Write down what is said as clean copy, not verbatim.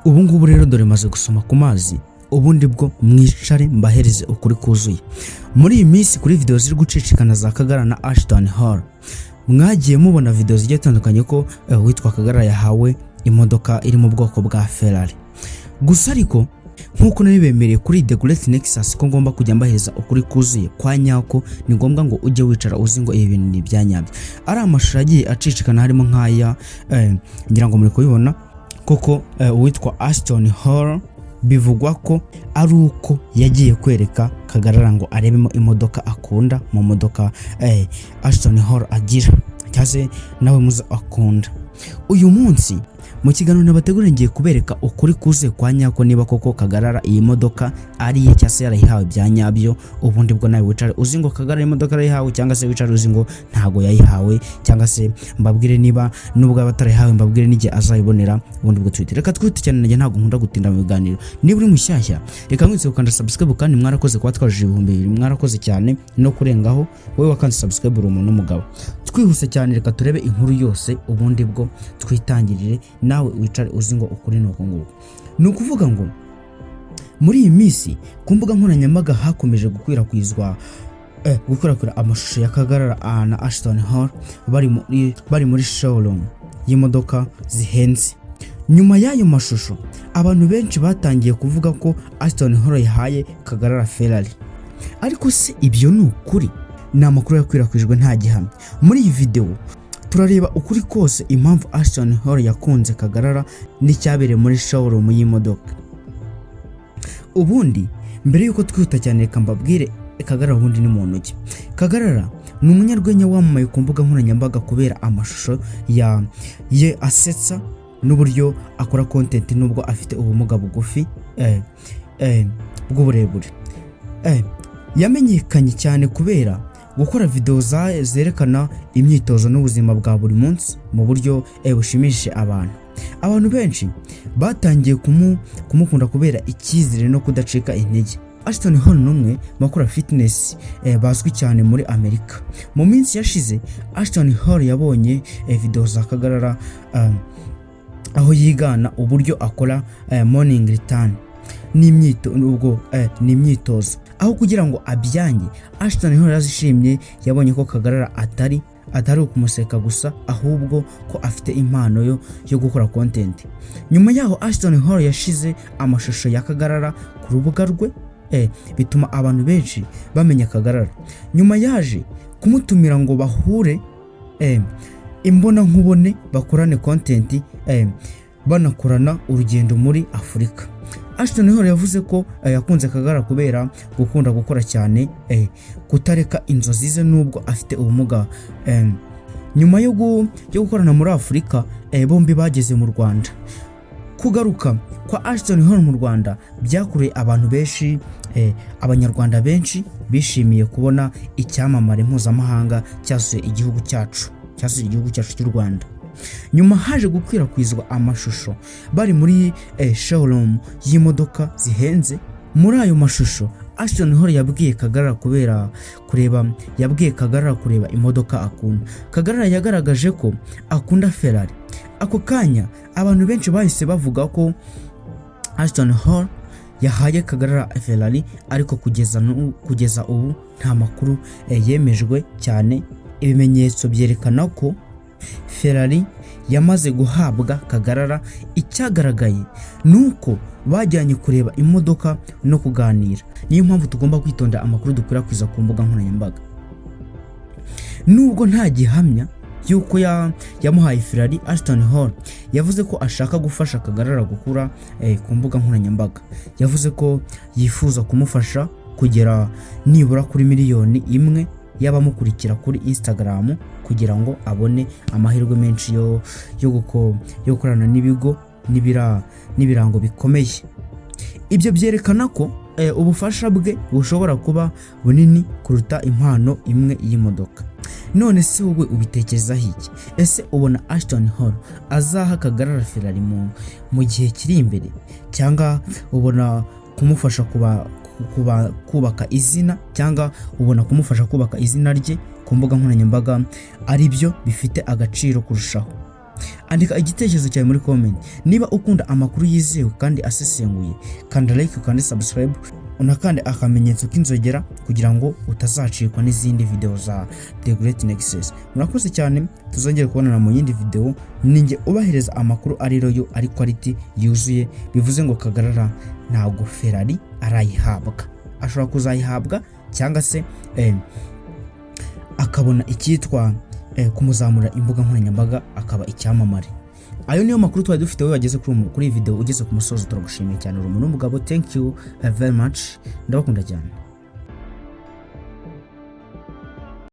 ubu ngubu rero dore maze gusoma ku mazi, ubundi bwo mwicare mbahereze ukuri kuzuye. Muri iyi minsi kuri video ziri gucicikana za Kagarara na Ashton Hall, mwagiye mubona video zigiye tandukanye ko witwa Kagarara yahawe imodoka iri mu bwoko bwa Ferrari. Gusa ariko nkuko nabibemereye kuri The Great Nexas ko ngomba kujya mbaheza ukuri kuzuye kwa nyako, ni ngombwa ngo ujye wicara uzi ngo ibi bintu ni byanyabyo. Ari amashusho agiye acicikana harimo nk'aya ngira ngo muri kubibona koko witwa Ashton Hall, bivugwa ko ari uko yagiye kwereka Kagarara ngo arebemo imodoka akunda mu modoka Ashton Hall agira cyase nawe muza akunda. Uyu munsi mu kiganiro nabategura ngiye kubereka ukuri kuze kwa nyako niba koko Kagarara iyi modoka ari ye cyase yarayihawe byanyabyo. Ubundi bwo nawe wicare uzi ngo Kagarara imodoka yarayihawe, cyangwa se wicare uzi ngo ntago yayihawe, cyangwa se mbabwire niba nubwo abatarayihawe mbabwire n'igihe azayibonera. Ubundi bwo Twitter reka twite cyane, najye ntago nkunda gutinda mu biganiro. Niba uri mushyashya reka mwitse ukanda subscribe, kandi mwarakoze kuba twajije 2000, mwarakoze cyane no kurengaho. Wowe wakanze subscribe uri umuntu n'umugabo. Twihuse cyane reka turebe inkuru yose, ubundi bwo twitangirire nawe wicare uzi ngo ukuri nuko nguko. Nukuvuga ngo muri iyi minsi ku mbuga nkoranyambaga hakomeje gukwirakwira amashusho ya Kagarara na Ashton Hall bari muri showroom y'imodoka zihenze. Nyuma y'ayo mashusho abantu benshi batangiye kuvuga ko Ashton Hall yahaye Kagarara Ferrari. Ariko se ibyo ni ukuri? Ni amakuru yakwirakwijwe nta gihamya. Muri iyi video turareba ukuri kose impamvu Ashton Hall yakunze Kagarara n'icyabereye muri showroom y'imodoka. Ubundi mbere yuko twihuta cyane reka mbabwire Kagarara ubundi ni muntu ki. Kagarara ni umunyarwenya wamamaye ku mbuga nkoranyambaga kubera amashusho ye asetsa n'uburyo akora content nubwo afite ubumuga bugufi bw'uburebure. Yamenyekanye cyane kubera gukora video zerekana imyitozo n'ubuzima bwa buri munsi mu buryo bushimishije abantu. Abantu benshi batangiye kumukunda kubera icyizere no kudacika intege. Ashton Hall numwe makora fitness bazwi cyane muri Amerika. Mu minsi yashize Ashton Hall yabonye video za Kagarara aho yigana uburyo akora morning routine n'imyitozo. Aho kugira ngo abyange, Ashton Hall yazishimye, yabonye ko Kagarara atari ukumuseka gusa ahubwo ko afite impano yo gukora content. Nyuma yaho Ashton Hall yashize amashusho ya Kagarara ku rubuga rwe, bituma abantu benshi bamenya Kagarara. Nyuma yaje kumutumira ngo bahure imbona nkubone bakorane content, banakorana urugendo muri Afurika. Ashton Hall yavuze ko yakunze Kagarara kubera gukunda gukora cyane, kutareka inzozi ze nubwo afite ubumuga. Nyuma yo gukorana muri Afurika, bombi bageze mu Rwanda. Kugaruka kwa Ashton Hall mu Rwanda byakuruye abantu benshi, abanyarwanda benshi bishimiye kubona icyamamare mpuzamahanga cyasuye igihugu cyacu cy'u Rwanda. Nyuma haje gukwirakwizwa amashusho bari muri showroom y'imodoka zihenze. Muri ayo mashusho Ashton Hall yabwiye Kagarara kureba imodoka akunda. Kagarara yagaragaje ko akunda Ferrari. Ako kanya abantu benshi bahise bavuga ko Ashton Hall yahaye Kagarara Ferrari, ariko kugeza ubu nta makuru yemejwe cyane. Ibimenyetso byerekana ko Ferrari yamaze guhabwa Kagarara. Icyagaragaye nuko bajyanye kureba imodoka no kuganira. Niyo mpamvu tugomba kwitonda amakuru dukwirakwiza ku mbuga nkoranyambaga. Nubwo nta gihamya yuko yamuhaye Ferrari, Ashton Hall yavuze ko ashaka gufasha Kagarara gukura ku mbuga nkoranyambaga. Yavuze ko yifuza kumufasha kugera nibura kuri 1 miliyoni y'abamukurikira kuri Instagram, kugira ngo abone amahirwe menshi yo gukorana n'ibigo n'ibirango bikomeye. Ibyo byerekana ko ubufasha bwe bushobora kuba bunini kuruta impano imwe y'imodoka. None se wowe ubitekerezaho iki? Ese ubona Ashton Hall azaha Kagarara Ferrari mu gihe kiri imbere, cyangwa ubona kumufasha kubaka izina, cyangwa ubona kumufasha kubaka izina rye ku mbuga nkoranyambaga ari byo bifite agaciro kurushaho? andika igitekerezo cyawe muri comment. Niba ukunda amakuru yizewe kandi asesenguye, kanda like kandi subscribe, unakande akamenyetso k'inzogera kugira ngo utazacikwa n'izindi video za The Great Nexas. Murakoze cyane, tuzongera kubonana mu yindi video, ninjye ubahereza amakuru ari royo ari quality yuzuye, bivuze ngo Kagarara ntago Ferrari arayihabwa, ashobora kuzayihabwa cyangwa se akabona icyitwa kumuzamura imbuga nkoranyambaga akaba icyamamare. Ayo niyo makuru twari dufite, wageze kuri video ugeze ku musozo. Turagushimiye cyane uri umuntu w'umugabo. Thank you very much, ndabakunda cyane.